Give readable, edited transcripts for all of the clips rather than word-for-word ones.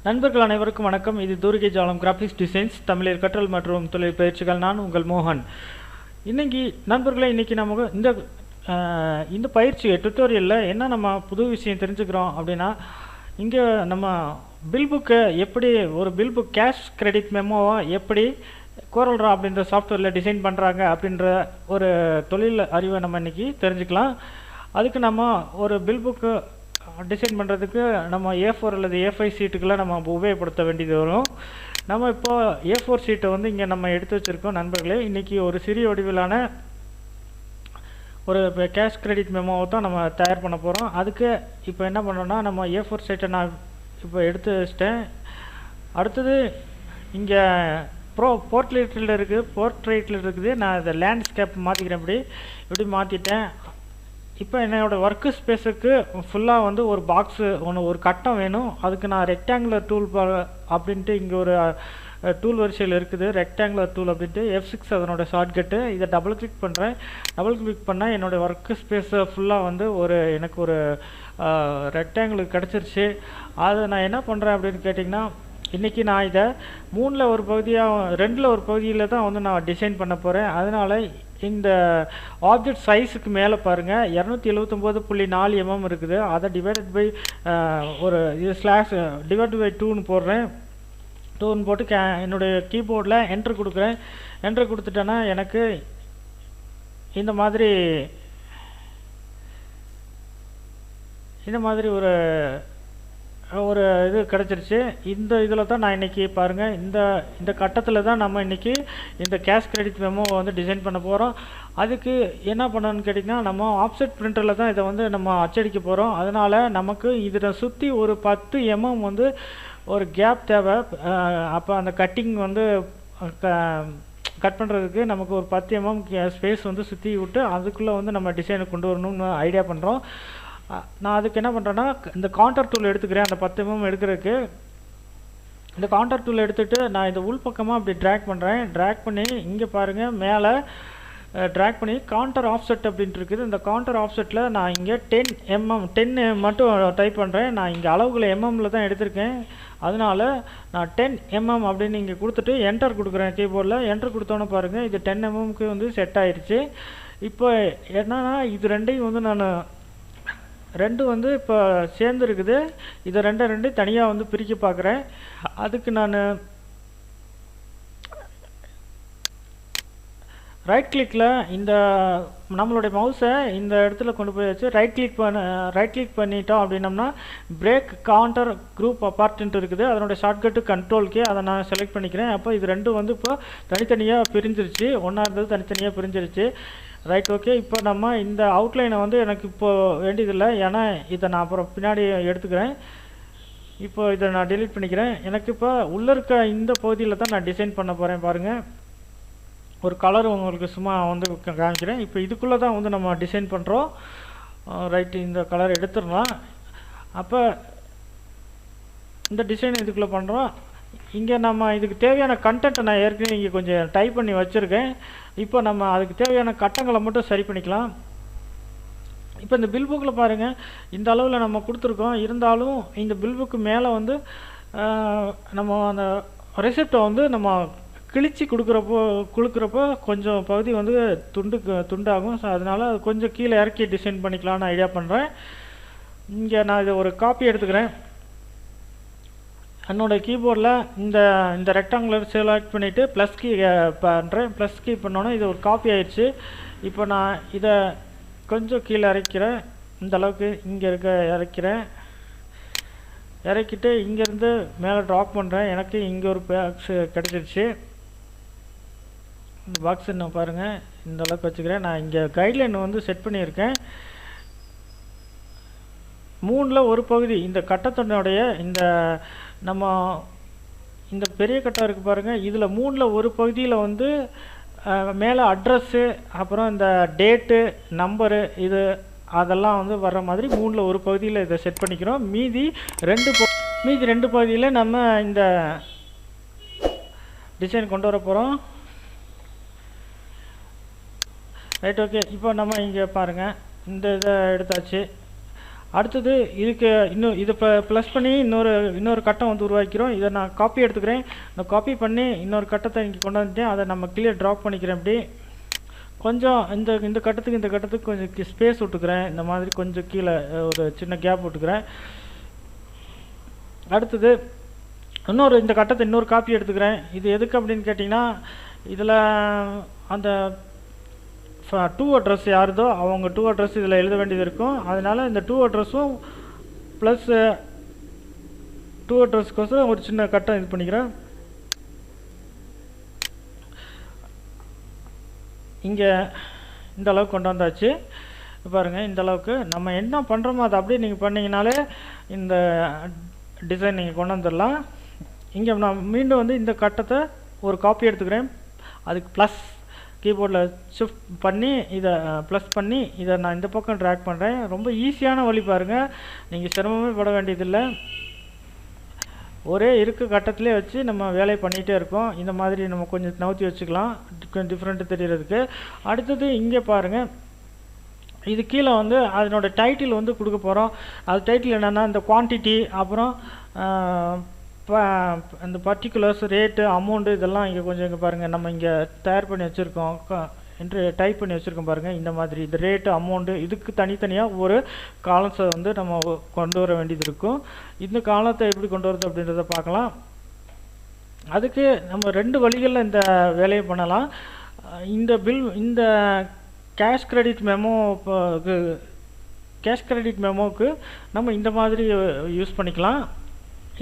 நண்பர்கள் அனைவருக்கும் வணக்கம். இது தூரிகை ஜாலம் கிராஃபிக்ஸ் டிசைன்ஸ் தமிழில் கற்றல் மற்றும் தொழில் பயிற்சிகள். நான் உங்கள் மோகன். இன்னைக்கு நண்பர்களே, இன்னைக்கு நமக்கு இந்த பயிற்சி டுட்டோரியலில் என்ன நம்ம புது விஷயம் தெரிஞ்சுக்கிறோம் அப்படின்னா, இங்கே நம்ம பில் புக்கை எப்படி ஒரு பில் புக் கேஷ் கிரெடிட் மெமோவை எப்படி கோரல்ரா அப்படின்ற சாஃப்ட்வேரில் டிசைன் பண்ணுறாங்க அப்படின்ற ஒரு தொழில் அறிவை நம்ம இன்றைக்கி தெரிஞ்சுக்கலாம். அதுக்கு நம்ம ஒரு பில் புக்கு டிசைன் பண்ணுறதுக்கு நம்ம A4 அல்லது A5 சீட்டுக்கெல்லாம் நம்ம உபயோகப்படுத்த வேண்டியது வரும். நம்ம இப்போ A4 சீட்டை வந்து இங்கே நம்ம எடுத்து வச்சுருக்கோம். நண்பர்களே, இன்றைக்கி ஒரு சிறிய வடிவிலான ஒரு கேஷ் கிரெடிட் மெமோவை தான் நம்ம தயார் பண்ண போகிறோம். அதுக்கு இப்போ என்ன பண்ணோன்னா, நம்ம A4 சீட்டை நான் இப்போ எடுத்து வச்சிட்டேன். அடுத்தது இங்கே போர்ட்ரேட்டில் இருக்குது. நான் இதை லேண்ட்ஸ்கேப் மாற்றிக்கிறேன். இப்படி மாற்றிட்டேன். இப்போ என்னோடய ஒர்க்கு ஸ்பேஸுக்கு ஃபுல்லாக வந்து ஒரு பாக்ஸு ஒரு கட்டம் வேணும். அதுக்கு நான் ரெக்டாங்குலர் டூல் அப்படின்ட்டு இங்கே ஒரு டூல் வரிசையில் இருக்குது. ரெக்டாங்குலர் டூல் அப்படின்ட்டு F6 அதனோட ஷார்ட்கட்டு. இதை டபுள் கிளிக் பண்ணுறேன். டபுள் கிளிக் பண்ணால் என்னோடய ஒர்க்கு ஸ்பேஸை ஃபுல்லாக வந்து எனக்கு ஒரு ரெக்டாங்குலர் கிடச்சிருச்சு. அதை நான் என்ன பண்ணுறேன் அப்படின்னு கேட்டிங்கன்னா, இன்றைக்கி நான் இதை 3ல் ஒரு பகுதியாக 2ல் ஒரு பகுதியில் தான் வந்து நான் டிசைன் பண்ண போகிறேன். அதனால் இந்த ஆப்ஜெக்ட் சைஸுக்கு மேலே பாருங்கள் 279.4 mm இருக்குது. அதை டிவைடட் பை ஒரு இது ஸ்லாஷ் டிவைட் பை 2ன்னு போடுறேன். 2ன்னு போட்டு என்னுடைய கீபோர்டில் என்ட்ரு கொடுக்குறேன். என்ட்ரு கொடுத்துட்டேன்னா எனக்கு இந்த மாதிரி ஒரு இது கிடச்சிருச்சு. இந்த இதில் தான் நான் இன்றைக்கி பாருங்கள், இந்த கட்டத்தில் தான் நம்ம இன்றைக்கி இந்த கேஷ் கிரெடிட் மெமோவை வந்து டிசைன் பண்ண போகிறோம். அதுக்கு என்ன பண்ணணும்னு கேட்டிங்கன்னா, நம்ம ஆஃப்செட் பிரிண்டரில் தான் இதை வந்து நம்ம அச்சடிக்க போகிறோம். அதனால் நமக்கு இதில் சுற்றி ஒரு 10 mm வந்து ஒரு கேப் தேவை. அப்போ அந்த கட்டிங் வந்து கட் பண்ணுறதுக்கு நமக்கு ஒரு 10 mm ஸ்பேஸ் வந்து சுற்றி விட்டு அதுக்குள்ளே வந்து நம்ம டிசைனை கொண்டு வரணும்னு ஐடியா பண்ணுறோம். நான் அதுக்கு என்ன பண்ணுறேன்னா, இந்த கான்டர் டூல் எடுத்துக்கிறேன். அந்த 10 mm எடுக்கிறதுக்கு இந்த கான்டர் டூல் எடுத்துகிட்டு நான் இந்த உள்பக்கமாக அப்படி ட்ராக் பண்ணுறேன். ட்ராக் பண்ணி இங்கே பாருங்கள், மேலே ட்ராக் பண்ணி கான்டர் ஆஃப்செட் அப்படின்ட்டு இருக்குது. இந்த கான்டர் ஆஃப்செட்டில் நான் இங்கே 10 மட்டும் டைப் பண்ணுறேன். நான் இங்கே அளவுகளை எம்எம்மில் தான் எடுத்திருக்கேன். அதனால் நான் 10 mm அப்படின்னு இங்கே கொடுத்துட்டு என்டர் கொடுக்குறேன் கீபோர்டில். என்டர் கொடுத்தோன்னே பாருங்கள், இது 10 mmக்கு வந்து செட் ஆயிடுச்சு. இப்போ என்னன்னா, இது ரெண்டையும் வந்து நான் வந்து இப்போ சேர்ந்துருக்குது. இதை ரெண்டு தனியாக வந்து பிரிக்க பார்க்குறேன். அதுக்கு நான் ரைட் கிளிக்கில் இந்த நம்மளுடைய மவுஸை இந்த இடத்துல கொண்டு போய் வச்சு ரைட் கிளிக் பண்ணிட்டோம் அப்படின்னம்னா பிரேக் கவுண்டர் குரூப் அப்பார்ட்ன்ட்டு இருக்குது. அதனுடைய ஷார்ட்கட்டு கண்ட்ரோல்கே அதை நான் செலக்ட் பண்ணிக்கிறேன். அப்போ இது ரெண்டும் வந்து இப்போ தனித்தனியாக பிரிஞ்சிருச்சு. ஒன்றா இருந்தது தனித்தனியாக பிரிஞ்சிருச்சு. Right, okay. இப்போ நம்ம இந்த அவுட்லைனை வந்து எனக்கு இப்போது வேண்டியதில்லை, ஏன்னா இதை நான் அப்புறம் பின்னாடி எடுத்துக்கிறேன். இப்போ இதை நான் டெலீட் பண்ணிக்கிறேன். எனக்கு இப்போ உள்ளே இருக்க இந்த பகுதியில் தான் நான் டிசைன் பண்ண போகிறேன். பாருங்கள், ஒரு கலர் உங்களுக்கு சும்மா வந்து காமிக்கிறேன். இப்போ இதுக்குள்ளே தான் வந்து நம்ம டிசைன் பண்ணுறோம். ரைட்டு, இந்த கலர் எடுத்துடலாம். அப்போ இந்த டிசைன் இதுக்குள்ளே பண்ணுறோம். இங்கே நம்ம இதுக்கு தேவையான கண்டென்ட்டை நான் ஏற்கனவே இங்கே கொஞ்சம் டைப் பண்ணி வச்சுருக்கேன். இப்போ நம்ம அதுக்கு தேவையான கட்டங்களை மட்டும் சரி பண்ணிக்கலாம். இப்போ இந்த பில் புக்கில் பாருங்கள், இந்த அளவில் நம்ம கொடுத்துருக்கோம். இருந்தாலும் இந்த பில் புக்கு மேலே வந்து நம்ம அந்த ரெசிப்டை வந்து நம்ம கிழிச்சி கொடுக்குறப்போ கொஞ்சம் பகுதி வந்து துண்டாகும். ஸோ அதனால் கொஞ்சம் கீழே இறக்கி டிசைன் பண்ணிக்கலான்னு ஐடியா பண்ணுறேன். இங்கே நான் இதை ஒரு காப்பி எடுத்துக்கிறேன். என்னோடய கீபோர்டில் இந்த ரெக்டாங்குலர் செலக்ட் பண்ணிவிட்டு ப்ளஸ் கீ பண்ணுறேன். ப்ளஸ் கீ பண்ணோன்னே இது ஒரு காப்பி ஆயிடுச்சு. இப்போ நான் இதை கொஞ்சம் கீழே இறக்கிறேன். இந்த அளவுக்கு இங்கே இறக்கிட்டு இங்கேருந்து மேலே ட்ராப் பண்ணுறேன். எனக்கு இங்கே ஒரு பாக்ஸ் கிடச்சிருச்சு. இந்த பாக்ஸ் நான் பாருங்கள், இந்த அளவுக்கு வச்சுக்கிறேன். நான் இங்கே கைட்லைன் வந்து செட் பண்ணியிருக்கேன். 3ல் ஒரு பகுதி இந்த கட்டத்தினுடைய நம்ம இந்த பெரிய கட்டம் இருக்குது பாருங்கள், இதில் 3ல் ஒரு பகுதியில் வந்து மேலே அட்ரஸ்ஸு, அப்புறம் இந்த டேட்டு, நம்பரு, அதெல்லாம் வந்து வர்ற மாதிரி 3ல் ஒரு பகுதியில் இதை செட் பண்ணிக்கிறோம். மீதி ரெண்டு பகுதியில் நம்ம இந்த டிசைன் கொண்டு வர போகிறோம். Right, okay. இப்போ நம்ம இங்கே பாருங்கள், இந்த இதை எடுத்தாச்சு. அடுத்தது இதுக்கு இன்னும் இதை ப்ளஸ் பண்ணி இன்னொரு கட்டம் வந்து உருவாக்கிறோம். இதை நான் காப்பி எடுத்துக்கிறேன். நான் காப்பி பண்ணி இன்னொரு கட்டத்தை இங்கே கொண்டு வந்துட்டேன். அதை நம்ம கீழே ட்ராப் பண்ணிக்கிறேன். அப்படி கொஞ்சம் இந்த கட்டத்துக்கு கொஞ்சம் ஸ்பேஸ் விட்டுக்கிறேன். இந்த மாதிரி கொஞ்சம் கீழே ஒரு சின்ன கேப் விட்டுக்கிறேன். அடுத்தது இந்த கட்டத்தை இன்னொரு காப்பி எடுத்துக்கிறேன். இது எதுக்கு அப்படின்னு கேட்டிங்கன்னா, இதில் அந்த டூ அட்ரஸ் யாருதோ அவங்க டூ அட்ரஸ் இதில் எழுத வேண்டியது இருக்கும். அதனால் இந்த டூ அட்ரஸும் ப்ளஸ் டூ அட்ரஸ்க்கோசரம் ஒரு சின்ன கட்டம் இது பண்ணிக்கிறேன். இங்கே இந்த அளவுக்கு கொண்டு வந்தாச்சு. பாருங்கள், இந்த அளவுக்கு நம்ம என்ன பண்ணுறோமோ அதை அப்படியே நீங்கள் பண்ணிங்கனாலே இந்த டிசைன் நீங்கள் கொண்டு வந்துடலாம். இங்கே நான் மீண்டும் வந்து இந்த கட்டத்தை ஒரு காப்பி எடுத்துக்கிறேன். அதுக்கு ப்ளஸ் கீபோர்டில் ஷிஃப்ட் பண்ணி இதை ப்ளஸ் பண்ணி இதை நான் இந்த பக்கம் ட்ராக் பண்ணுறேன். ரொம்ப ஈஸியான வழி பாருங்கள், நீங்கள் சிரமமே பட வேண்டியதில்லை. ஒரே கட்டத்திலே வச்சு நம்ம வேலையை பண்ணிகிட்டே இருக்கோம். இந்த மாதிரி நம்ம கொஞ்சம் நவுத்தி வச்சுக்கலாம், கொஞ்சம் டிஃப்ரெண்ட்டு தெரியறதுக்கு. அடுத்தது இங்கே பாருங்கள், இது கீழே வந்து அதனோட டைட்டில் வந்து கொடுக்க போகிறோம். அது டைட்டில் என்னென்னா இந்த குவான்டிட்டி, அப்புறம் இந்த பர்டிகுலர்ஸ், ரேட்டு, அமௌண்ட்டு இதெல்லாம் இங்கே கொஞ்சம் இங்கே பாருங்கள், நம்ம இங்கே தயார் பண்ணி வச்சுருக்கோம், என்று டைப் பண்ணி வச்சுருக்கோம் பாருங்கள். இந்த மாதிரி இந்த ரேட்டு, அமௌண்ட்டு இதுக்கு தனித்தனியாக ஒரு காலம்ஸை வந்து நம்ம கொண்டு வர வேண்டியது இருக்கும். இந்த காலத்தை எப்படி கொண்டு வரது அப்படின்றத பார்க்கலாம். அதுக்கு நம்ம 2 வழிகளில் இந்த வேலையை பண்ணலாம். இந்த கேஷ் கிரெடிட் மெமோவுக்கு நம்ம இந்த மாதிரி யூஸ் பண்ணிக்கலாம்.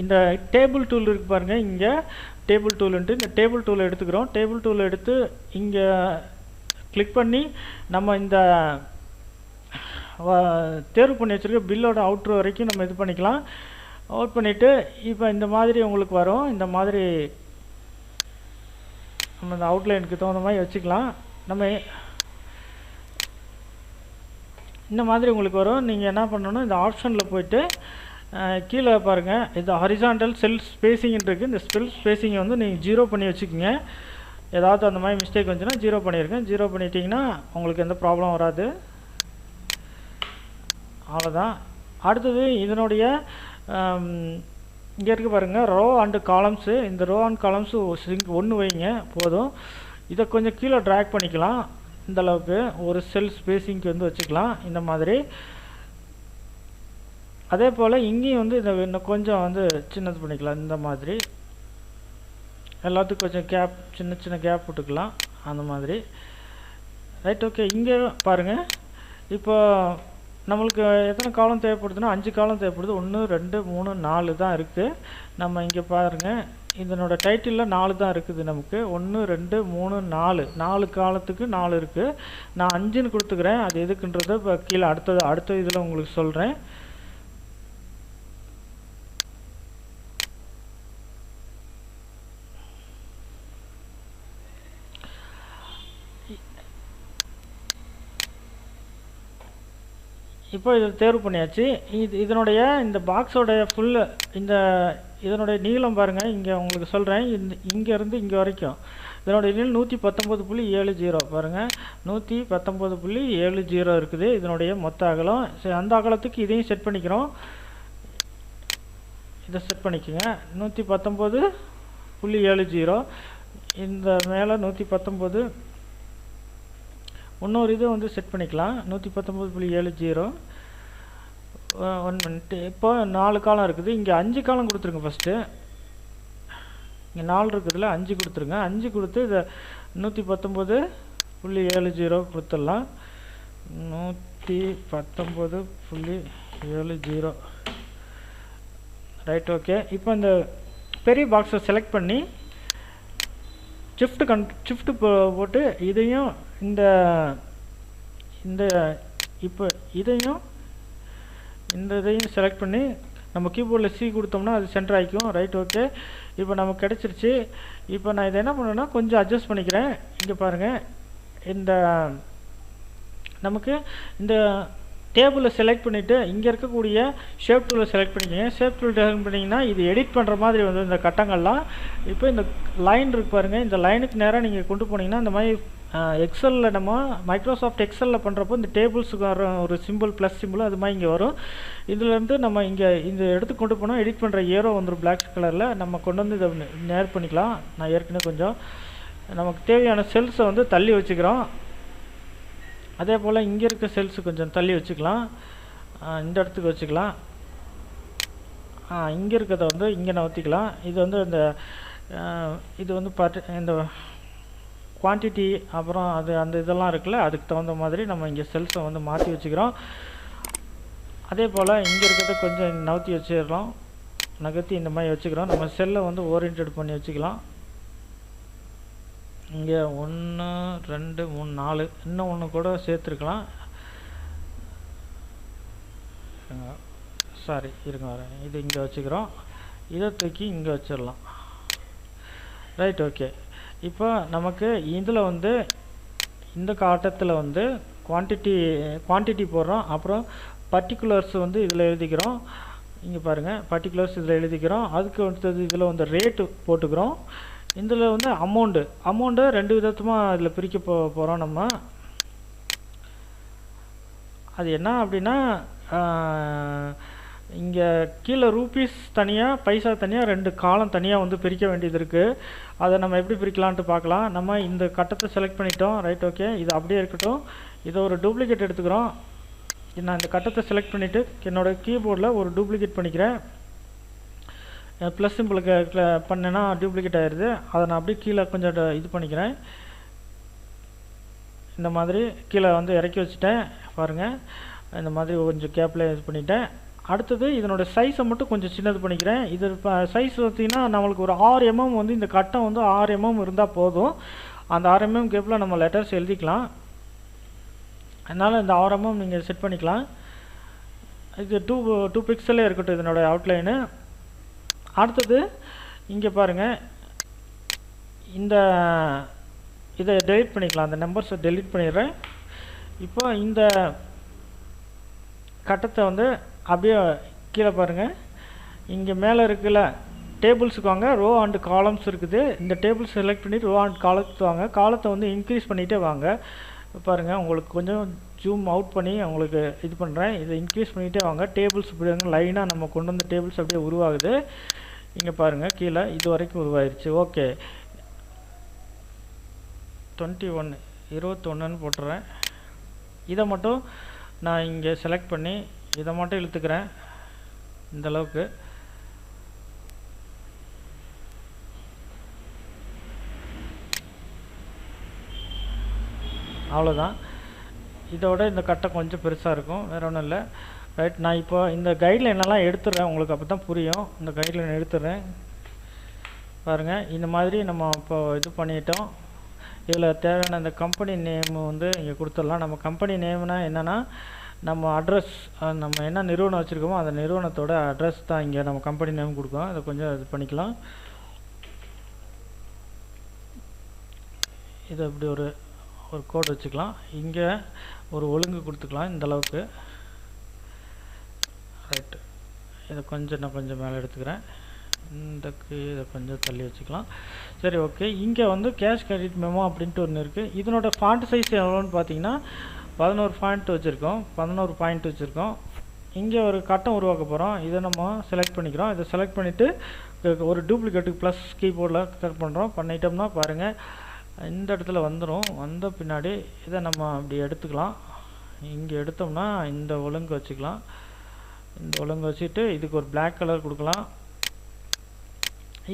இந்த டேபிள் டூல் இருக்கு பாருங்கள், இங்கே டேபிள் டூலுன்ட்டு இந்த டேபிள் டூலை எடுத்துக்கிறோம். டேபிள் டூலை எடுத்து இங்கே கிளிக் பண்ணி நம்ம இந்த தேர்வு பண்ணி வச்சுருக்க பில்லோட அவுட்ரு வரைக்கும் நம்ம இது பண்ணிக்கலாம். அவுட் பண்ணிவிட்டு இப்போ இந்த மாதிரி உங்களுக்கு வரும். இந்த மாதிரி நம்ம இந்த அவுட்லைனுக்கு தகுந்த மாதிரி வச்சுக்கலாம். நம்ம இந்த மாதிரி உங்களுக்கு வரும். நீங்கள் என்ன பண்ணணும், இந்த ஆப்ஷனில் போய்ட்டு கீழே பாருங்கள், இது ஹரிசாண்டல் செல் ஸ்பேசிங் இருக்குது. இந்த செல் ஸ்பேசிங்கை வந்து நீங்கள் 0 பண்ணி வச்சுக்கோங்க. ஏதாவது அந்த மாதிரி மிஸ்டேக் வந்துச்சுன்னா 0 பண்ணியிருக்கேன். 0 பண்ணிட்டீங்கன்னா உங்களுக்கு எந்த ப்ராப்ளம் வராது. அவ்வளோதான். அடுத்தது இதனுடைய இங்கே இருக்குது பாருங்கள், ரோ அண்டு காலம்ஸு. இந்த ரோ அண்ட் காலம்ஸு 1 வைங்க போதும். இதை கொஞ்சம் கீழே ட்ராக் பண்ணிக்கலாம். இந்த அளவுக்கு ஒரு செல் ஸ்பேசிங்க்கு வந்து வச்சுக்கலாம் இந்த மாதிரி. அதே போல் இங்கேயும் வந்து இதை இன்னும் கொஞ்சம் வந்து சின்னது பண்ணிக்கலாம். இந்த மாதிரி எல்லாத்துக்கும் கொஞ்சம் கேப், சின்ன கேப் விட்டுக்கலாம் அந்த மாதிரி. Right, okay. இங்கே பாருங்கள், இப்போ நம்மளுக்கு எத்தனை காலம் தேவைப்படுதுன்னா 5 காலம் தேவைப்படுது. 1 2 3 4 தான் இருக்குது. நம்ம இங்கே பாருங்கள், இதனோட டைட்டிலில் 4 தான் இருக்குது நமக்கு. 1 2 3 4 காலத்துக்கு 4 இருக்குது. நான் 5ன்னு கொடுத்துக்கிறேன். அது எதுக்குன்றதை இப்போ கீழே அடுத்த இதில் உங்களுக்கு சொல்கிறேன். இப்போ இதை தேர்வு பண்ணியாச்சு. இதனுடைய இந்த பாக்ஸோடைய இதனுடைய நீளம் பாருங்கள், இங்கே உங்களுக்கு சொல்கிறேன். இங்கேருந்து இங்கே வரைக்கும் இதனுடைய நீளம் 119.70 பாருங்கள், 119.70 இருக்குது இதனுடைய மொத்த அகலம். அந்த அகலத்துக்கு இதையும் செட் பண்ணிக்கிறோம். இதை செட் பண்ணிக்கோங்க. 119.70 இந்த மேலே 119. இன்னொரு இது வந்து செட் பண்ணிக்கலாம், 119.70. 1 மினிட். இப்போ 4 காலம் இருக்குது. இங்கே 5 காலம் கொடுத்துருங்க. ஃபஸ்ட்டு இங்கே 4 இருக்குதுல, 5 கொடுத்துருங்க. 5 கொடுத்து இதை 119.70 கொடுத்துடலாம். 119.70. Right, okay. இப்போ இந்த பெரிய பாக்ஸை செலக்ட் பண்ணி ஷிஃப்ட்டு போட்டு இதையும் இப்போ இதையும் செலக்ட் பண்ணி நம்ம கீபோர்டில் C கொடுத்தோம்னா அது சென்டர் ஆகிக்கும். Right, okay. இப்போ நமக்கு கிடச்சிருச்சு. இப்போ நான் இதை என்ன பண்ணுறேன்னா கொஞ்சம் அட்ஜஸ்ட் பண்ணிக்கிறேன். இங்கே பாருங்கள், நமக்கு இந்த டேபிளை செலக்ட் பண்ணிவிட்டு இங்கே இருக்கக்கூடிய ஷேப் டூலை செலக்ட் பண்ணிக்கோங்க. ஷேப் டூல் செலக்ட் பண்ணிங்கன்னா இது எடிட் பண்ணுற மாதிரி வந்து இந்த கட்டங்கள்லாம். இப்போ இந்த லைன் இருக்கு பாருங்கள், இந்த லைனுக்கு நேராக நீங்கள் கொண்டு போனீங்கன்னா இந்த மாதிரி எக்ஸலில் நம்ம மைக்ரோசாஃப்ட் எக்ஸலில் பண்ணுறப்போ இந்த டேபிள்ஸுக்கு வர ஒரு சிம்பிள் ப்ளஸ் சிம்பிள் அது மாதிரி இங்கே வரும். இதுலேருந்து நம்ம இங்கே இந்த எடுத்து கொண்டு போனால் எடிட் பண்ணுற ஏரோ வந்துடும் பிளாக் கலரில். நம்ம கொண்டு வந்து இதை நேர் பண்ணிக்கலாம். நான் ஏற்கனவே கொஞ்சம் நமக்கு தேவையான செல்ஸை வந்து தள்ளி வச்சுக்கிறோம். அதே போல் இங்கே இருக்க செல்ஸு கொஞ்சம் தள்ளி வச்சுக்கலாம். இந்த இடத்துக்கு வச்சுக்கலாம். இங்கே இருக்கிறத வந்து இங்கே நகர்த்திக்கலாம். இது வந்து இந்த இது வந்து இந்த குவான்டிட்டி அப்புறம் அது அந்த இதெல்லாம் இருக்குல்ல, அதுக்கு தகுந்த மாதிரி நம்ம இங்கே செல்ஸை வந்து மாற்றி வச்சுக்கிறோம். அதே போல் இங்கே இருக்கிறத கொஞ்சம் நகர்த்தி வச்சிடலாம். நகர்த்தி இந்த மாதிரி வச்சுக்கிறோம். நம்ம செல்லை வந்து ஓரியன்டட் பண்ணி வச்சுக்கலாம். இங்கே 1 2 3 4 இன்னும் ஒன்று கூட சேர்த்துருக்கலாம். சாரி இருங்க வரேன். இது இங்கே வச்சுக்கிறோம். இதை தூக்கி இங்கே வச்சிடலாம். Right, okay. இப்போ நமக்கு இதில் வந்து இந்த காட்டத்தில் வந்து குவான்டிட்டி போடுறோம். அப்புறம் பர்டிகுலர்ஸ் வந்து இதில் எழுதிக்கிறோம். இங்கே பாருங்கள், பர்டிகுலர்ஸ் இதில் எழுதிக்கிறோம். அதுக்கு அடுத்தது இதில் வந்து ரேட்டு போட்டுக்கிறோம். இதில் வந்து அமௌண்ட்டு 2 விதமாக இதில் பிரிக்க போகிறோம் நம்ம. அது என்ன அப்படின்னா, இங்கே கீழே ரூபீஸ் தனியாக பைசா தனியாக 2 காலம் தனியாக வந்து பிரிக்க வேண்டியது இருக்குது. அதை நம்ம எப்படி பிரிக்கலான்ட்டு பார்க்கலாம். நம்ம இந்த கட்டத்தை செலக்ட் பண்ணிட்டோம். Right, okay. இது அப்படியே இருக்கட்டும். இதை ஒரு டூப்ளிகேட் எடுத்துக்கிறோம். நான் இந்த கட்டத்தை செலக்ட் பண்ணிவிட்டு என்னோடய கீபோர்டில் ஒரு டூப்ளிகேட் பண்ணிக்கிறேன். ப்ளஸ் சிம்பிளுக்கு பண்ணேன்னா டூப்ளிகேட் ஆயிடுது. அதை நான் அப்படியே கீழே கொஞ்சம் இது பண்ணிக்கிறேன். இந்த மாதிரி கீழே வந்து இறக்கி வச்சுட்டேன். பாருங்கள், இந்த மாதிரி கொஞ்சம் கேப்பில் இது பண்ணிட்டேன். அடுத்தது இதனோட சைஸை மட்டும் கொஞ்சம் சின்னது பண்ணிக்கிறேன். இது இப்போ சைஸ் பார்த்திங்கன்னா நம்மளுக்கு ஒரு 6 mm வந்து இந்த கட்டம் வந்து 6 mm இருந்தால் போதும். அந்த 6 mm கேப்பில் நம்ம லெட்டர்ஸ் எழுதிக்கலாம். அதனால் இந்த 6 mm நீங்கள் செட் பண்ணிக்கலாம். இது 2 பிக்சலே இருக்கட்டும் இதனோட அவுட்லைனு. அடுத்தது இங்கே பாருங்கள், இதை டெலீட் பண்ணிக்கலாம். அந்த நம்பர்ஸை டெலீட் பண்ணிடுறேன். இப்போ இந்த கட்டத்தை வந்து அப்படியே கீழே பாருங்கள், இங்கே மேலே இருக்குல்ல டேபிள்ஸுக்கு வாங்க. ரோ அண்ட் காலம்ஸ் இருக்குது. இந்த டேபிள்ஸ் செலக்ட் பண்ணிவிட்டு ரோ அண்ட் காலத்துக்கு வாங்க. காலத்தை வந்து இன்க்ரீஸ் பண்ணிகிட்டே வாங்க. பாருங்கள், உங்களுக்கு கொஞ்சம் ஜூம் அவுட் பண்ணி உங்களுக்கு இது பண்ணுறேன். இதை இன்க்ரீஸ் பண்ணிகிட்டே வாங்க. டேபிள்ஸ் இப்படி லைனாக நம்ம கொண்டு வந்த டேபிள்ஸ் அப்படியே உருவாகுது. இங்கே பாருங்கள், கீழே இது வரைக்கும் உருவாயிருச்சு. ஓகே, 21 போட்டுறேன். இதை மட்டும் நான் இங்கே செலக்ட் பண்ணி இதை மட்டும் இழுத்துக்கிறேன் இந்த அளவுக்கு. அவ்வளோதான். இதோட இந்த கட்டம் கொஞ்சம் பெருசாக இருக்கும், வேறு ஒன்றும் இல்லை. ரைட், நான் இப்போ இந்த கைட்லைனெல்லாம் எடுத்துடுறேன். உங்களுக்கு அப்போ தான் புரியும். இந்த கைட்லைன் எடுத்துடுறேன். பாருங்கள், இந்த மாதிரி நம்ம இப்போ இது பண்ணிட்டோம். இதில் தேவையான இந்த கம்பெனி நேம் வந்து இங்கே கொடுத்துடலாம். நம்ம கம்பெனி நேம்னா என்னென்னா, நம்ம அட்ரஸ், நம்ம என்ன நிறுவனம் வச்சுருக்கோமோ அந்த நிறுவனத்தோட அட்ரஸ் தான் இங்கே நம்ம கம்பெனி நேம் கொடுக்கோம். அதை கொஞ்சம் இது பண்ணிக்கலாம். இதை இப்படி ஒரு கோட் வச்சுக்கலாம். இங்கே ஒரு ஒழுங்கு கொடுத்துக்கலாம் இந்த அளவுக்கு. ரைட்டு, இதை கொஞ்சம் நான் கொஞ்சம் மேலே எடுத்துக்கிறேன். இதை கொஞ்சம் தள்ளி வச்சுக்கலாம். சரி, ஓகே. இங்கே வந்து கேஷ் கிரெடிட் மெமோ அப்படின்ட்டு ஒன்று இருக்குது. இதனோட ஃபாண்ட் சைஸ் எவ்வளோன்னு பார்த்தீங்கன்னா 11 பாயிண்ட் வச்சுருக்கோம். 11 பாயிண்ட் வச்சுருக்கோம். இங்கே ஒரு கட்டம் உருவாக்க போகிறோம். இதை நம்ம செலக்ட் பண்ணிக்கிறோம். இதை செலக்ட் பண்ணிவிட்டு ஒரு டூப்ளிகேட்டுக்கு ப்ளஸ் கீபோர்டில் செலக்ட் பண்ணுறோம். பண்ணிட்டோம்னா பாருங்கள், இந்த இடத்துல வந்துடும். வந்த பின்னாடி இதை நம்ம அப்படி எடுத்துக்கலாம். இங்கே எடுத்தோம்னா இந்த ஒழுங்கு வச்சுக்கலாம். இந்த ஒழுங்கு வச்சுட்டு இதுக்கு ஒரு பிளாக் கலர் கொடுக்கலாம்.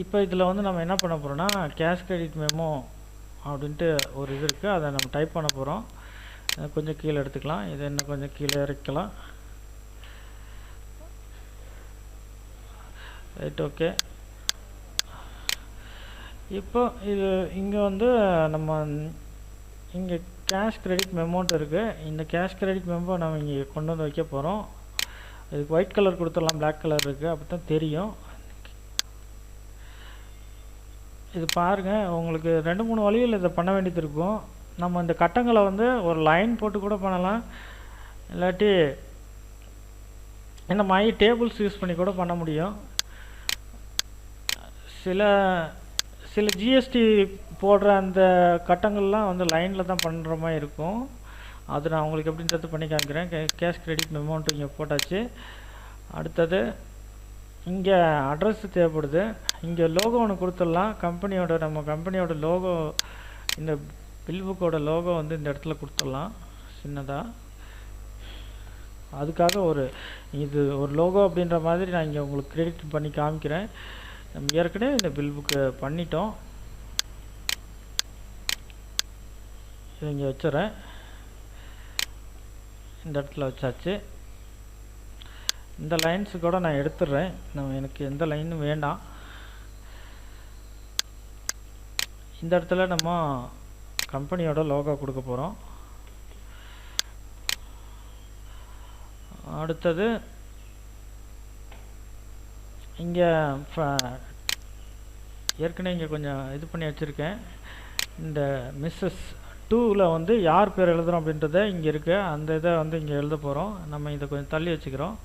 இப்போ இதில் வந்து நம்ம என்ன பண்ண போகிறோம்னா, கேஷ் கிரெடிட் மெமோ அப்படின்ட்டு ஒரு இது இருக்குது. அதை நம்ம டைப் பண்ண போகிறோம். கொஞ்சம் கீழே எடுத்துக்கலாம். இதை இன்னும் கொஞ்சம் கீழே இறக்கலாம். Right, okay. இப்போ இது இங்கே வந்து நம்ம இங்கே கேஷ் கிரெடிட் மெமோன்ட்டு இருக்குது. இந்த கேஷ் கிரெடிட் மெமோ நம்ம இங்கே கொண்டு வந்து வைக்க போகிறோம். இதுக்கு ஒயிட் கலர் கொடுத்துடலாம். பிளாக் கலர் இருக்குது, அப்படி தான் தெரியும். இது பாருங்கள், உங்களுக்கு 2-3 வழியில் இதை பண்ண வேண்டியது இருக்கும். நம்ம இந்த கட்டங்களை வந்து ஒரு லைன் போட்டு கூட பண்ணலாம். இல்லாட்டி இந்த மாதிரி டேபிள்ஸ் யூஸ் பண்ணி கூட பண்ண முடியும். சில ஜிஎஸ்டி போடுற அந்த கட்டங்கள்லாம் வந்து லைனில் தான் பண்ணுற மாதிரி இருக்கும். அது நான் உங்களுக்கு எப்படின்றது பண்ணி காமிக்கிறேன். கேஷ் கிரெடிட் மெமௌண்ட் இங்கே போட்டாச்சு. அடுத்தது இங்கே அட்ரஸ் தேவைப்படுது. இங்கே லோகோ ஒன்று கொடுத்துடலாம். நம்ம கம்பெனியோட லோகோ, இந்த பில் புக்கோட லோகோ வந்து இந்த இடத்துல கொடுத்துடலாம் சின்னதாக. அதுக்காக இது ஒரு லோகோ அப்படின்ற மாதிரி நான் இங்கே உங்களுக்கு கிரெடிட் பண்ணி காமிக்கிறேன். நம்ம ஏற்கனவே இந்த பில் புக்கு பண்ணிட்டோம். இது இங்கே வச்சுறேன். இந்த இடத்துல வச்சாச்சு. இந்த லைன்ஸு கூட நான் எடுத்துடுறேன். எனக்கு எந்த லைனும் வேண்டாம். இந்த இடத்துல நம்ம கம்பெனியோட லோகோ கொடுக்க போகிறோம். அடுத்தது இங்கே ஏற்கனவே இங்கே கொஞ்சம் இது பண்ணி வச்சுருக்கேன். இந்த மிஸ்ஸஸ் 2ல் வந்து யார் பேர் எழுதுகிறோம் அப்படின்றத இங்கே இருக்குது. அந்த இதை வந்து இங்கே எழுத போகிறோம். நம்ம இதை கொஞ்சம் தள்ளி வச்சுக்கிறோம்.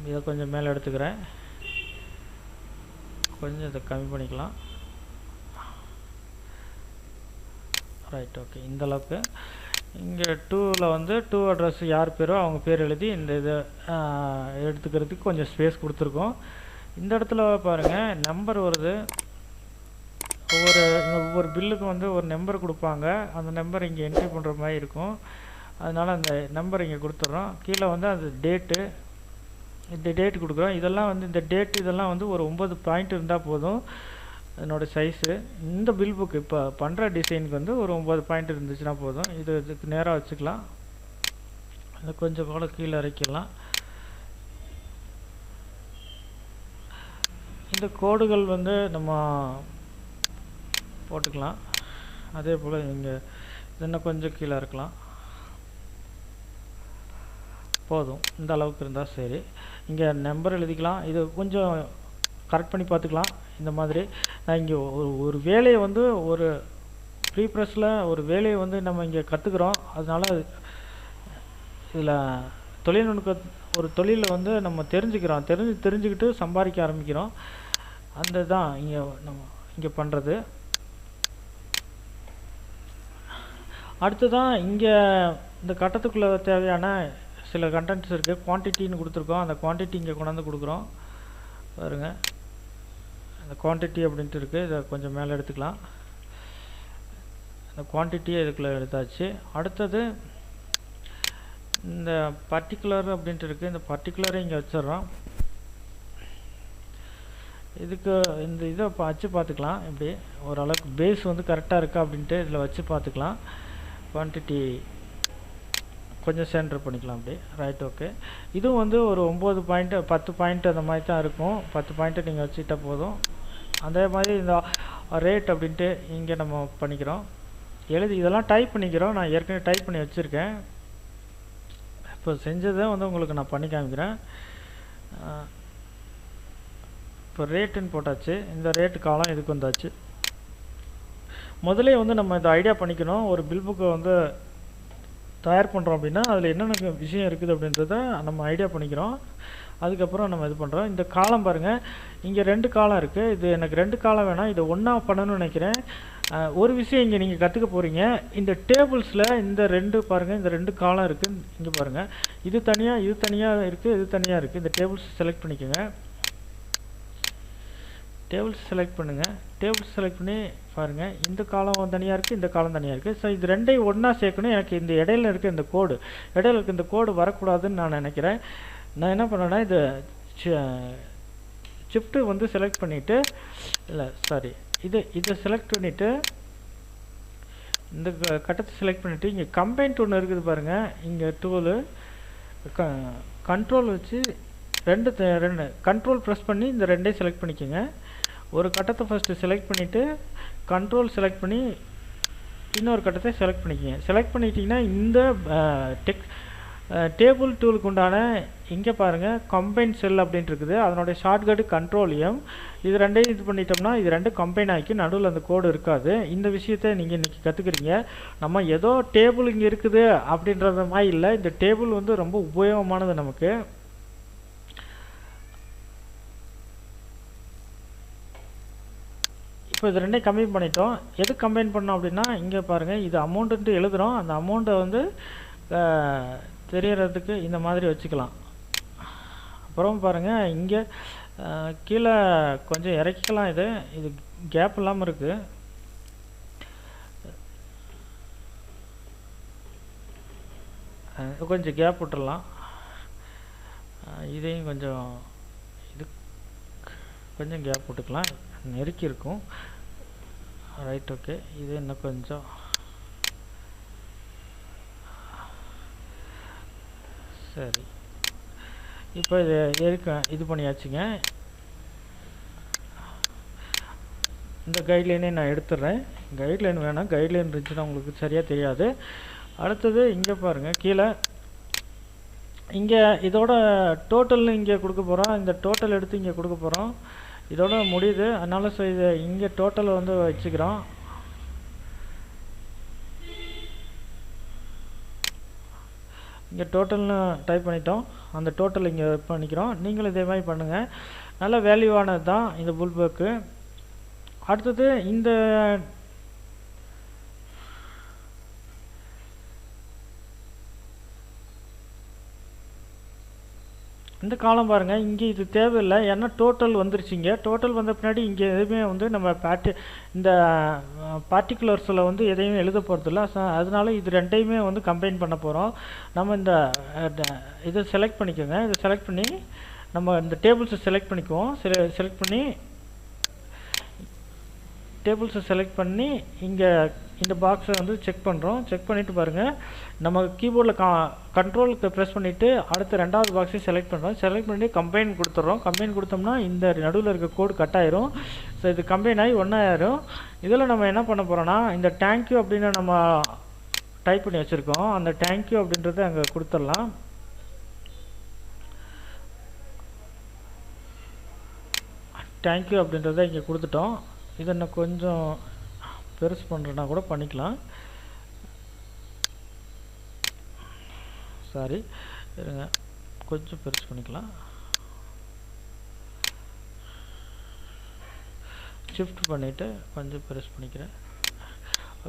இதை கொஞ்சம் மேலே எடுத்துக்கிறேன். கொஞ்சம் இதை கம்மி பண்ணிக்கலாம். Right, okay. இந்த அளவுக்கு இங்கே 2ல் வந்து 2 அட்ரஸ் யார் பேரோ அவங்க பேர் எழுதி இந்த இதை எடுத்துக்கிறதுக்கு கொஞ்சம் ஸ்பேஸ் கொடுத்துருக்கோம். இந்த இடத்துல பாருங்கள் நம்பர் வருது. ஒவ்வொரு பில்லுக்கும் வந்து ஒரு நம்பர் கொடுப்பாங்க. அந்த நம்பர் இங்கே என்ட்ரி பண்ணுற மாதிரி இருக்கும். அதனால் அந்த நம்பர் இங்கே கொடுத்துட்றோம். கீழே வந்து அது டேட்டு, இந்த டேட் கொடுக்குறோம். இதெல்லாம் வந்து இந்த டேட் இதெல்லாம் வந்து ஒரு 9 பாயிண்ட் இருந்தால் போதும் அதனோட சைஸு. இந்த பில் புக்கு இப்போ பண்ணுற டிசைனுக்கு வந்து ஒரு 9 பாயிண்ட் இருந்துச்சுன்னா போதும். இதுக்கு நேராக வச்சுக்கலாம். அதை கொஞ்சம் கூட கீழே இறக்கிடலாம். இந்த கோடுகள் வந்து நம்ம போட்டுக்கலாம். அதே போல் இங்கே இன்னும் கொஞ்சம் கீழே இருக்கலாம். போதும், இந்த அளவுக்கு இருந்தால் சரி. இங்கே நம்பர் எழுதிக்கலாம். இது கொஞ்சம் கரெக்ட் பண்ணி பார்த்துக்கலாம். இந்த மாதிரி நான் இங்கே ஒரு வேலையை வந்து ஒரு ப்ரீ ப்ரெஸ்ஸில் ஒரு வேலையை வந்து நம்ம இங்கே கற்றுக்குறோம். அதனால் இதில் ஒரு தொழிலில் வந்து நம்ம தெரிஞ்சுக்கிட்டு சம்பாதிக்க ஆரம்பிக்கிறோம். அந்த தான் நம்ம இங்கே பண்ணுறது. அடுத்ததான் இங்கே இந்த கட்டத்துக்குள்ளே தேவையான சில கண்டென்ட்ஸ் இருக்குது. குவான்டிட்டின்னு கொடுத்துருக்கோம். அந்த குவான்டிட்டி இங்கே கொண்டாந்து கொடுக்குறோம். பாருங்க, அந்த குவான்டிட்டி அப்படின்ட்டு இருக்குது. இதை கொஞ்சம் மேலே எடுத்துக்கலாம். அந்த குவான்டிட்டியை இதுக்குள்ளே எடுத்தாச்சு. அடுத்தது இந்த பர்டிகுலர் அப்படின்ட்டு இருக்குது. இந்த பர்டிகுலரை இங்கே வச்சிடறோம். இதுக்கு இந்த இதை வச்சு பார்த்துக்கலாம். இப்படி ஓரளவுக்கு பேஸ் வந்து கரெக்டாக இருக்கா அப்படின்ட்டு இதில் வச்சு பார்த்துக்கலாம். குவான்டிட்டி கொஞ்சம் சென்டர் பண்ணிக்கலாம் அப்படி. Right, okay. இதுவும் வந்து ஒரு 9 பாயிண்ட்டு 10 பாயிண்ட் அந்த மாதிரி தான் இருக்கும். 10 பாயிண்ட்டு நீங்கள் வச்சுக்கிட்டா போதும். அதே மாதிரி இந்த ரேட் அப்படின்ட்டு இங்கே நம்ம பண்ணிக்கிறோம். இதெல்லாம் டைப் பண்ணிக்கிறோம். நான் ஏற்கனவே டைப் பண்ணி வச்சுருக்கேன். இப்போ செஞ்சதை வந்து உங்களுக்கு நான் பண்ணி காமிக்கிறேன். இப்போ ரேட்டுன்னு போட்டாச்சு. இந்த ரேட்டு காலம் இதுக்கு வந்தாச்சு. முதலே வந்து நம்ம இந்த ஐடியா பண்ணிக்கணும். ஒரு பில் புக்கை வந்து தயார் பண்ணுறோம் அப்படின்னா அதில் என்னென்ன விஷயம் இருக்குது அப்படின்றத நம்ம ஐடியா பண்ணிக்கிறோம். அதுக்கப்புறம் நம்ம இது பண்ணுறோம். இந்த காலம் பாருங்கள், இங்கே 2 காலம் இருக்குது. இது எனக்கு 2 காலம் வேணாம், இதை ஒன்றா பண்ணணும்னு நினைக்கிறேன். ஒரு விஷயம் இங்கே நீங்கள் கற்றுக்க போகிறீங்க. இந்த டேபிள்ஸில் இந்த 2 பாருங்கள், இந்த 2 காலம் இருக்குது. இங்கே பாருங்கள், இது தனியாக இருக்குது, இது தனியாக இருக்குது. இந்த டேபிள்ஸ் செலக்ட் பண்ணிக்கோங்க. டேபிள்ஸ் செலக்ட் பண்ணுங்கள். டேபிள்ஸ் செலக்ட் பண்ணி பாருங்கள், இந்த காலம் தனியாக இருக்குது, இந்த காலம் தனியாக இருக்குது. ஸோ இது ரெண்டையும் ஒன்றா சேர்க்கணும். எனக்கு இந்த இடையில இருக்க இந்த கோடு வரக்கூடாதுன்னு நான் நினைக்கிறேன். நான் என்ன பண்ணேன்னா, இது ஷிஃப்ட்டு வந்து செலக்ட் பண்ணிவிட்டு இதை செலக்ட் பண்ணிவிட்டு இந்த கட்டத்தை செலக்ட் பண்ணிவிட்டு இங்கே கம்பைன்ட் ஒன்று இருக்குது பாருங்கள். இங்கே டூலு கண்ட்ரோல் வச்சு ரெண்டு கண்ட்ரோல் ப்ரெஸ் பண்ணி இந்த ரெண்டையும் செலக்ட் பண்ணிக்கோங்க. ஒரு கட்டத்தை ஃபஸ்ட்டு செலக்ட் பண்ணிவிட்டு கண்ட்ரோல் செலக்ட் பண்ணி இன்னொரு கட்டத்தை செலக்ட் பண்ணிக்கோங்க. செலக்ட் பண்ணிட்டீங்கன்னா இந்த டேபிள் டூலுக்கு உண்டான இங்கே பாருங்கள் கம்பைன் செல் அப்படின்ட்டு இருக்குது. அதனுடைய ஷார்ட்கட்டு கண்ட்ரோல் எம். இது ரெண்டையும் இது பண்ணிட்டோம்னா இது ரெண்டும் கம்பைன் ஆகி நடுவில் அந்த கோடு இருக்காது. இந்த விஷயத்தை நீங்கள் இன்றைக்கி கற்றுக்குறீங்க. நம்ம ஏதோ டேபிள் இங்கே இருக்குது அப்படின்றது மாதிரி இல்லை. இந்த டேபிள் வந்து ரொம்ப உபயோகமானது நமக்கு. இப்போ இது ரெண்டையும் கம்பைன் பண்ணிட்டோம். எது கம்பைன் பண்ணோம் அப்படின்னா இங்கே பாருங்கள், இது அமௌண்ட்டுன்ட்டு எழுதுகிறோம். அந்த அமௌண்ட்டை வந்து தெரியறதுக்கு இந்த மாதிரி வச்சுக்கலாம். அப்புறம் பாருங்கள் இங்கே கீழே கொஞ்சம் இறக்கிக்கலாம். இது கேப் இல்லாமல் இருக்குது. கொஞ்சம் கேப் விட்டுடலாம். இதையும் கொஞ்சம் இது கொஞ்சம் கேப் விட்டுக்கலாம், நெருக்கி இருக்கும். Right, okay. இது இன்னும் கொஞ்சம் சரி. இப்போ இது பண்ணியாச்சுங்க. இந்த கைட்லைனே நான் எடுத்துடுறேன். கைட்லைன் வேணாம், கைட்லைன் இருந்துச்சுன்னா உங்களுக்கு சரியாக தெரியாது. அடுத்தது இங்கே பாருங்கள், கீழே இங்கே இதோட டோட்டல்னு இங்கே கொடுக்க போகிறோம். இந்த டோட்டல் எடுத்து இங்கே கொடுக்க போகிறோம். இதோட முடியுது. அதனால் இதை இங்கே டோட்டலை வந்து வச்சுக்கிறோம். இங்கே டோட்டல்னு டைப் பண்ணிட்டோம். அந்த டோட்டல் இங்கே பண்ணிக்கிறோம். நீங்களும் இதே மாதிரி பண்ணுங்கள். நல்ல வேல்யூவானது தான் இந்த புல்பேக்கு. அடுத்தது இந்த காலம் பாருங்கள், இங்கே இது தேவையில்லை. ஏன்னா டோட்டல் வந்துருச்சுங்க. டோட்டல் வந்த பின்னாடி இங்கே எதுவுமே வந்து நம்ம இந்த பார்ட்டிகுலர்ஸில் வந்து எதையும் எழுத போகிறதில்ல. அதனால இது ரெண்டையுமே வந்து கம்பைன் பண்ண போகிறோம். நம்ம இந்த இதை செலக்ட் பண்ணிக்கோங்க. இதை செலக்ட் பண்ணி நம்ம இந்த டேபிள்ஸை செலக்ட் பண்ணிக்குவோம். செலக்ட் பண்ணி டேபிள்ஸை செலக்ட் பண்ணி இங்கே இந்த பாக்ஸை வந்து செக் பண்ணுறோம். செக் பண்ணிவிட்டு பாருங்கள், நம்ம கீபோர்டில் கண்ட்ரோலுக்கு ப்ரெஸ் பண்ணிவிட்டு அடுத்த ரெண்டாவது பாக்ஸையும் செலக்ட் பண்ணுறோம். செலக்ட் பண்ணி கம்பைன் கொடுத்துட்றோம். கம்பைன் கொடுத்தோம்னா இந்த நடுவில் இருக்க கோடு கட் ஆயிரும். ஸோ இது கம்பைன் ஆகி ஒன்றாயிரும். இதில் நம்ம என்ன பண்ண போகிறோன்னா, இந்த தேங்க்யூ அப்படின்னு நம்ம டைப் பண்ணி வச்சுருக்கோம். அந்த தேங்க்யூ அப்படின்றத அங்கே கொடுத்துடலாம். தேங்க்யூ அப்படின்றத இங்கே கொடுத்துட்டோம். இதை இன்னும் கொஞ்சம் பெருசு பண்ணுறேன்னா கூட பண்ணிக்கலாம். சாரி, இருங்க, கொஞ்சம் பெருசு பண்ணிக்கலாம். ஷிஃப்ட் பண்ணிவிட்டு கொஞ்சம் பெருசு பண்ணிக்கிறேன்.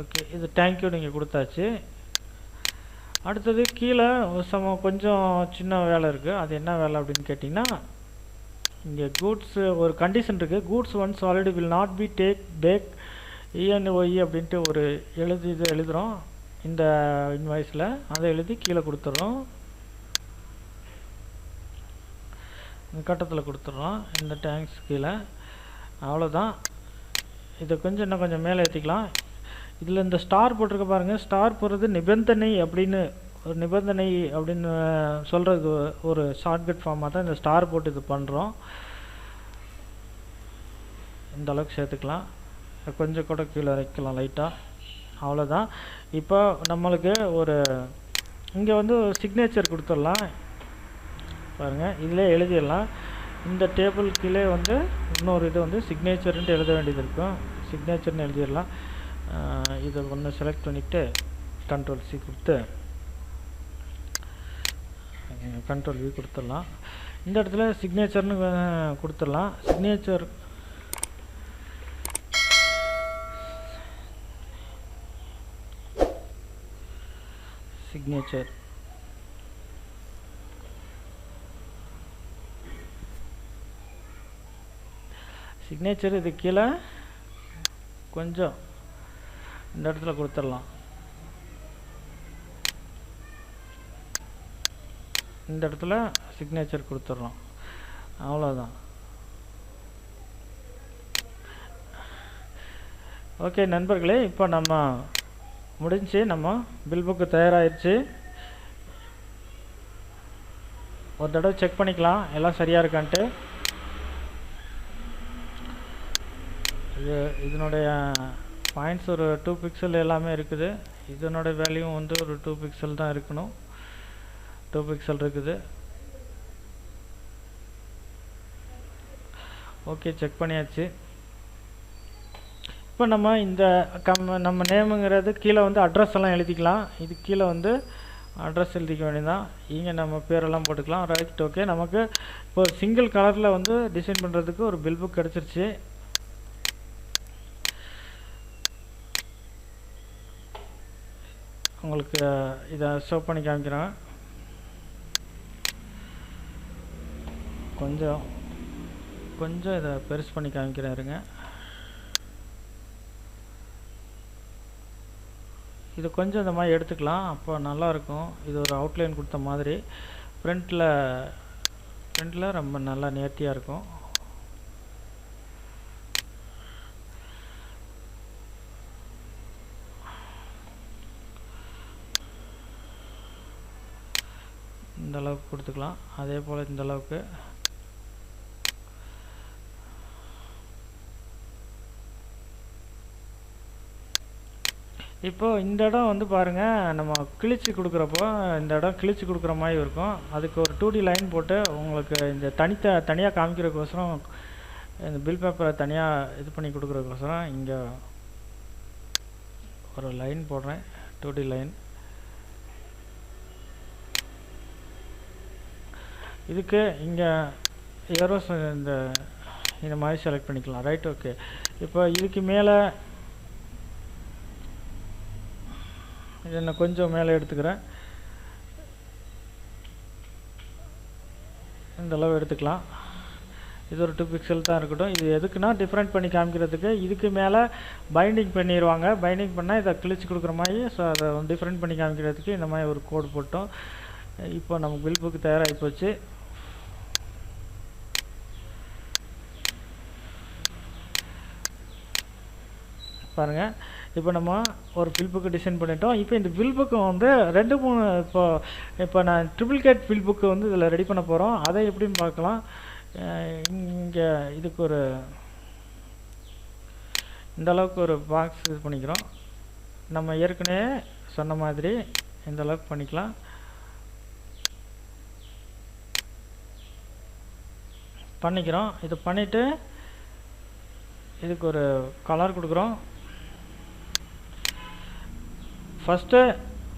ஓகே, இது தேங்க்யூ நீங்கள் கொடுத்தாச்சு. அடுத்தது கீழே கொஞ்சம் சின்ன வேலை இருக்குது. அது என்ன வேலை அப்படின்னு கேட்டிங்கன்னா, இங்கே கூட்ஸ் ஒரு கண்டிஷன் இருக்குது. Goods once already will not be take back ENOE அப்படின்ட்டு ஒரு இது எழுதுகிறோம் இந்த இன்வாய்ஸில். அதை எழுதி கீழே கொடுத்துட்றோம். இந்த கட்டத்தில் கொடுத்துட்றோம் இந்த டேங்க்ஸ் கீழே. அவ்வளோதான். இதை கொஞ்சம் இன்னும் கொஞ்சம் மேலே ஏற்றிக்கலாம். இதில் இந்த ஸ்டார் போட்டிருக்க பாருங்கள். ஸ்டார் போடுறது நிபந்தனை அப்படின்னு சொல்கிறது ஒரு ஷார்ட்கட் ஃபார்மாக தான் இந்த ஸ்டார் போட்டு இது பண்ணுறோம். இந்த அளவுக்கு சேர்த்துக்கலாம். கொஞ்சம் கூட கீழே வைக்கலாம் லைட்டாக. அவ்வளோதான். இப்போ நம்மளுக்கு இங்கே வந்து சிக்னேச்சர் கொடுத்துடலாம். பாருங்கள், இதிலே எழுதிடலாம். இந்த டேபிள் கீழே வந்து இன்னொரு இது வந்து சிக்னேச்சர்ன்ட்டு எழுத வேண்டியது இருக்கும். சிக்னேச்சர்னு எழுதிடலாம். இதை ஒன்று செலக்ட் பண்ணிவிட்டு கண்ட்ரோல் C கொடுத்து கண்ட்ரோல் V கொடுத்துடலாம். இந்த இடத்துல சிக்னேச்சர்னு கொடுத்துடலாம். சிக்னேச்சர் சிக்னேச்சர் இது கீழே கொஞ்சம் இந்த இடத்துல கொடுத்துடலாம். இந்த இடத்துல சிக்னேச்சர் கொடுத்துட்றோம். அவ்வளோதான். ஓகே நண்பர்களே, இப்போ நம்ம முடிஞ்சு நம்ம பில் புக்கு தயாராகிடுச்சு. ஒரு தடவை செக் பண்ணிக்கலாம் எல்லாம் சரியாக இருக்கான்ட்டு. இதனுடைய பாயிண்ட்ஸ் ஒரு 2 பிக்சல் எல்லாமே இருக்குது. இதனோட வேல்யூ வந்து ஒரு 2 பிக்சல் தான் இருக்கணும். 2 பிக்சல் இருக்குது. ஓகே, செக் பண்ணியாச்சு. இப்போ நம்ம இந்த நம்ம நேமுங்கிறது கீழே வந்து அட்ரஸ் எல்லாம் எழுதிக்கலாம். இது கீழே வந்து அட்ரஸ் எழுதிக்க வேண்டியதான். இங்கே நம்ம பேரெல்லாம் போட்டுக்கலாம். Right, okay. நமக்கு இப்போ சிங்கிள் கலரில் வந்து டிசைன் பண்ணுறதுக்கு ஒரு பில் புக் கிடச்சிருச்சு. உங்களுக்கு இதை ஷோ பண்ணி காமிக்கிறேன். கொஞ்சம் இதை பெருசு பண்ணி காமிக்கிறேன் இருங்க. இது கொஞ்சம் இந்த மாதிரி எடுத்துக்கலாம், அப்போ நல்லாயிருக்கும். இது ஒரு அவுட்லைன் கொடுத்த மாதிரி ஃப்ரண்ட்டில் ரொம்ப நல்லா நேர்த்தியாக இருக்கும். இந்த அளவுக்கு கொடுத்துக்கலாம். அதே போல் இந்த அளவுக்கு இப்போது இந்த இடம் வந்து பாருங்கள், நம்ம கிழிச்சு கொடுக்குறப்போ இந்த இடம் கிழிச்சு கொடுக்குற மாதிரி இருக்கும். அதுக்கு ஒரு 2D லைன் போட்டு உங்களுக்கு இந்த தனியாக காமிக்கிறதுக்கோசரம், இந்த பில் பேப்பரை தனியாக இது பண்ணி கொடுக்குறதுக்கோசரம் இங்கே ஒரு லைன் போடுறேன், 2D லைன். இதுக்கு இங்கே ஏரோஸ் இந்த மாதிரி செலக்ட் பண்ணிக்கலாம். Right, okay. இப்போ இதுக்கு மேலே இது நான் கொஞ்சம் மேலே எடுத்துக்கிறேன். இந்த அளவு எடுத்துக்கலாம். இது ஒரு 2 பிக்சல் தான் இருக்கட்டும். இது எதுக்குன்னா டிஃப்ரெண்ட் பண்ணி காமிக்கிறதுக்கு. இதுக்கு மேலே பைண்டிங் பண்ணிடுவாங்க. பைண்டிங் பண்ணால் இதை கிழிச்சு கொடுக்குற மாதிரி. ஸோ அதை டிஃப்ரெண்ட் பண்ணி காமிக்கிறதுக்கு இந்த மாதிரி ஒரு கோடு போட்டோம். இப்போ நமக்கு பில் புக்கு தயாராகி போச்சு. பாருங்கள், இப்போ நம்ம ஒரு பில் புக்கு டிசைன் பண்ணிட்டோம். இப்போ இந்த பில் புக்கு வந்து 2-3 இப்போ நான் ட்ரிபிள்கேட் பில் புக்கு வந்து இதில் ரெடி பண்ண போகிறோம். அதை எப்படின்னு பார்க்கலாம். இங்கே இதுக்கு ஒரு இந்த அளவுக்கு ஒரு பாக்ஸ் இது பண்ணிக்கிறோம். நம்ம ஏற்கனவே சொன்ன மாதிரி இந்த அளவுக்கு பண்ணிக்கலாம். இது பண்ணிவிட்டு இதுக்கு ஒரு கலர் கொடுக்குறோம். ஃபஸ்ட்டு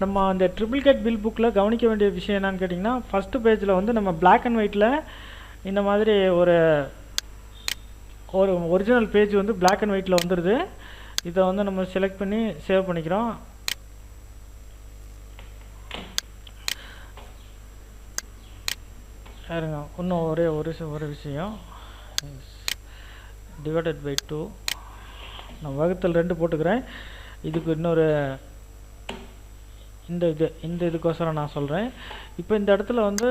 நம்ம அந்த ட்ரிபிள்கேட் பில் புக்கில் கவனிக்க வேண்டிய விஷயம் என்னன்னு கேட்டிங்கன்னா, ஃபஸ்ட்டு பேஜில் வந்து நம்ம பிளாக் அண்ட் ஒயிட்டில் இந்த மாதிரி ஒரு ஒரிஜினல் பேஜ் வந்து பிளாக் அண்ட் ஒயிட்டில் வந்துடுது. இதை வந்து நம்ம செலக்ட் பண்ணி சேவ் பண்ணிக்கிறோம். பாருங்க, இன்னும் ஒரு விஷயம், டிவைடட் பை 2 நான் வகுத்தல் 2 போட்டுக்கிறேன். இதுக்கு இன்னொரு இந்த இதுக்கோசரம் நான் சொல்கிறேன். இப்போ இந்த இடத்துல வந்து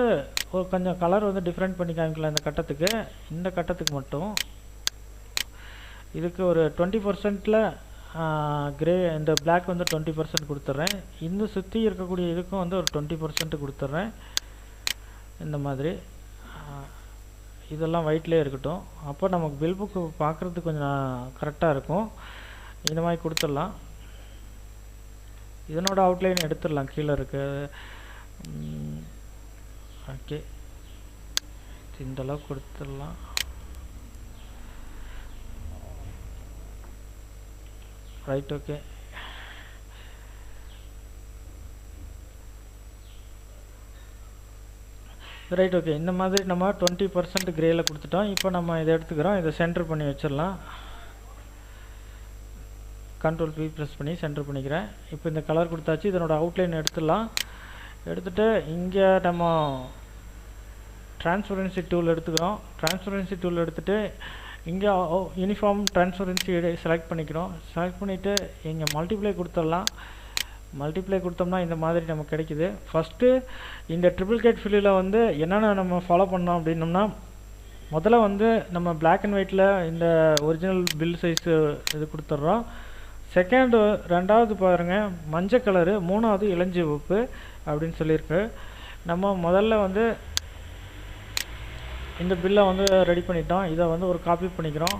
ஒரு கொஞ்சம் கலர் வந்து டிஃப்ரெண்ட் பண்ணி காமிக்கலாம். இந்த கட்டத்துக்கு மட்டும் இதுக்கு ஒரு 20%ல் கிரே, இந்த பிளாக் வந்து 20% கொடுத்துட்றேன். இந்த சுற்றி இருக்கக்கூடிய இதுக்கும் வந்து ஒரு 20% கொடுத்துட்றேன். இந்த மாதிரி இதெல்லாம் ஒயிட்லேயே இருக்கட்டும். அப்போ நமக்கு பில் புக்கு பார்க்குறதுக்கு கொஞ்சம் கரெக்டாக இருக்கும். இந்த மாதிரி கொடுத்துடலாம். இதனோட அவுட்லைன் எடுத்துடலாம், கீழே இருக்கு. ஓகே, இந்த அளவுக்கு கொடுத்துடலாம். Right, okay. Right, okay. இந்த மாதிரி நம்ம 20% கிரேயில் கொடுத்துட்டோம். இப்போ நம்ம இதை எடுத்துக்கிறோம். இதை சென்டர் பண்ணி வச்சிடலாம். Ctrl P ப்ரெஸ் பண்ணி சென்டர் பண்ணிக்கிறேன். இப்போ இந்த கலர் கொடுத்தாச்சு. இதனோட அவுட்லைன் எடுத்துடலாம். எடுத்துகிட்டு இங்கே நம்ம டிரான்ஸ்பரன்சி டூல் எடுத்துக்கிறோம். டிரான்ஸ்பரன்சி டூல் எடுத்துகிட்டு இங்கே யூனிஃபார்ம் டிரான்ஸ்பரன்சி செலக்ட் பண்ணிக்கிறோம். செலக்ட் பண்ணிவிட்டு இங்கே மல்டிப்ளை கொடுத்துடலாம். மல்டிப்ளை கொடுத்தோம்னா இந்த மாதிரி நமக்கு கிடைக்குது. ஃபஸ்ட்டு இந்த ட்ரிபிள்கேட் ஃபில்லில் வந்து என்னென்ன நம்ம ஃபாலோ பண்ணோம் அப்படின்னோம்னா, முதல்ல வந்து நம்ம பிளாக் அண்ட் ஒயிட்டில் இந்த ஒரிஜினல் பில் சைஸு இது கொடுத்துட்றோம். ரெண்டாவது பாருங்கள் மஞ்சள் கலரு, மூணாவது இளஞ்சிவப்பு அப்படின்னு சொல்லியிருக்கு. நம்ம முதல்ல வந்து இந்த பில்லை வந்து ரெடி பண்ணிட்டோம். இதை வந்து ஒரு காப்பி பண்ணிக்கிறோம்.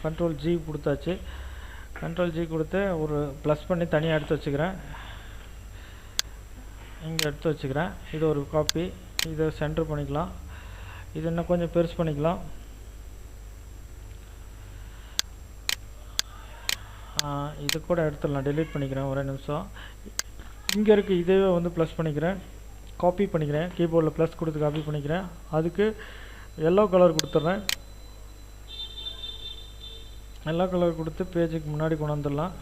Ctrl G கொடுத்தாச்சு. Ctrl G கொடுத்து ஒரு ப்ளஸ் பண்ணி தனியாக எடுத்து வச்சுக்கிறேன். இங்கே எடுத்து வச்சுக்கிறேன். இது ஒரு காப்பி. இதை சென்டர் பண்ணிக்கலாம். இது இன்னும் கொஞ்சம் பெருசு பண்ணிக்கலாம். இது கூட எடுத்துடலாம். டெலீட் பண்ணிக்கிறேன், ஒரே நிமிஷம். இங்கே இருக்குது, இதுவே வந்து ப்ளஸ் பண்ணிக்கிறேன், காப்பி பண்ணிக்கிறேன். கீபோர்டில் ப்ளஸ் கொடுத்து காப்பி பண்ணிக்கிறேன். அதுக்கு எல்லோ கலர் கொடுத்துட்றேன். எல்லா கலர் கொடுத்து பேஜுக்கு முன்னாடி கொண்டு வந்துடலாம்.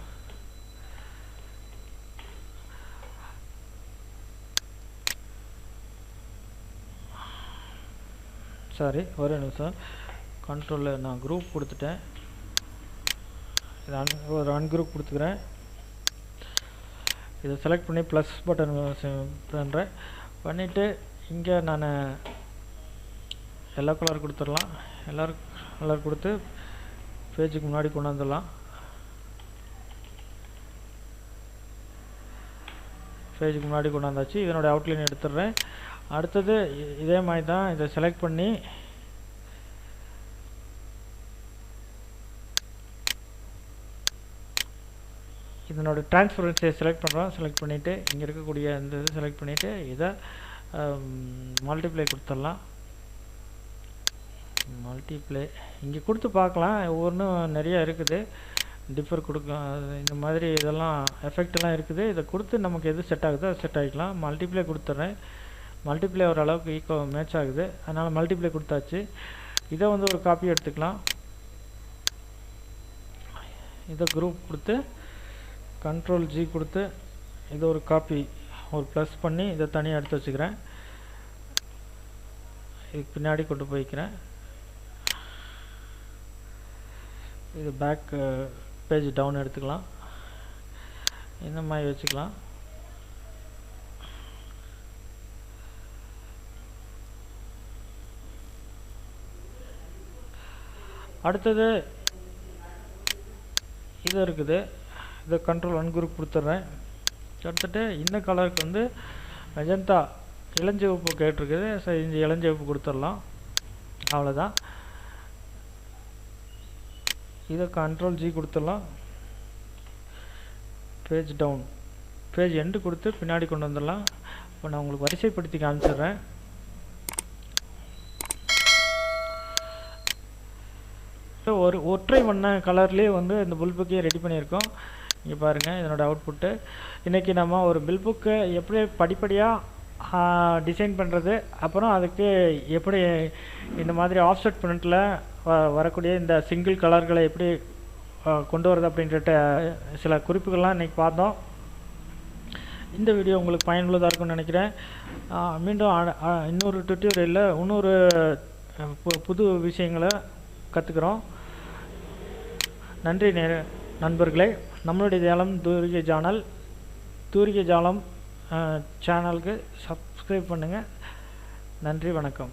சாரி, ஒரு நிமிஷம். கண்ட்ரோலில் நான் குரூப் கொடுத்துட்டேன். ஒரு அன்குரூப் கொடுத்துக்கிறேன். இதை செலக்ட் பண்ணி ப்ளஸ் பட்டன் பண்ணுறேன். பண்ணிவிட்டு இங்கே நான் எல்லா கலர் கொடுத்துடலாம். கலர் கொடுத்து பேஜுக்கு முன்னாடி கொண்டு வந்துடலாம். பேஜுக்கு முன்னாடி கொண்டு வந்தாச்சு. இதனுடைய அவுட்லைன் எடுத்துடுறேன். அடுத்தது இதே மாதிரி தான். இதை செலக்ட் பண்ணி இதனோட டிரான்ஸ்பரன்சியை செலக்ட் பண்ணுறோம். செலக்ட் பண்ணிவிட்டு இங்கே இருக்கக்கூடிய இந்த இது செலக்ட் பண்ணிவிட்டு இதை மல்டிப்ளை கொடுத்துடலாம். மல்டிப்ளை இங்கே கொடுத்து பார்க்கலாம். ஒவ்வொன்றும் நிறையா இருக்குது, டிஃபர் கொடுக்கும். இந்த மாதிரி இதெல்லாம் எஃபெக்ட்லாம் இருக்குது. இதை கொடுத்து நமக்கு எது செட் ஆகுதோ அது செட் ஆகிக்கலாம். மல்டிப்ளை கொடுத்துட்றேன். மல்டிப்ளை ஓரளவுக்கு மேட்ச் ஆகுது, அதனால் மல்டிப்ளை கொடுத்தாச்சு. இதை வந்து ஒரு காப்பி எடுத்துக்கலாம். இதை குரூப் கொடுத்து கண்ட்ரோல் G கொடுத்து இதை ஒரு காப்பி ஒரு ப்ளஸ் பண்ணி இதை தனியாக எடுத்து வச்சுக்கிறேன். இதுக்கு பின்னாடி கொண்டு போய்க்கிறேன். இது பேக் பேஜ் டவுன் எடுத்துக்கலாம். இந்த மாதிரி வச்சுக்கலாம். அடுத்தது இது இருக்குது. இதை கண்ட்ரோல் அன்குரூப் கொடுத்துட்றேன். கொடுத்துட்டு இந்த கலருக்கு வந்து மெஜந்தா இளஞ்சிவப்பு கேட்டிருக்குது. சரி, இந்த இளஞ்சிவப்பு கொடுத்துடலாம். அவ்வளோதான். இதை கண்ட்ரோல் G கொடுத்துடலாம். பேஜ் டவுன் பேஜ் எண்டு கொடுத்து பின்னாடி கொண்டு வந்துடலாம். இப்போ நான் உங்களுக்கு வரிசைப்படுத்தி காமிச்சிடுறேன். ஒரு ஒற்றை வண்ண கலர்லேயே வந்து இந்த புல் புக்கையை ரெடி பண்ணியிருக்கோம். இங்கே பாருங்கள் இதனோட அவுட்புட்டு. இன்றைக்கி நம்ம ஒரு பில் புக்கை எப்படி படிப்படியாக டிசைன் பண்ணுறது, அப்புறம் அதுக்கு எப்படி இந்த மாதிரி ஆஃப்செட் பிரிண்டில் வரக்கூடிய இந்த சிங்கிள் கலர்களை எப்படி கொண்டு வரது அப்படின்ற சில குறிப்புகள்லாம் இன்றைக்கி பார்த்தோம். இந்த வீடியோ உங்களுக்கு பயனுள்ளதாக இருக்கும்னு நினைக்கிறேன். மீண்டும் இன்னொரு டுட்டோரியலில் இன்னொரு புது விஷயங்களை கற்றுக்குறோம். நன்றி நண்பர்களே. நம்மளுடைய ஜாலம் தூரிகை ஜாலம் சேனலுக்கு சப்ஸ்கிரைப் பண்ணுங்கள். நன்றி, வணக்கம்.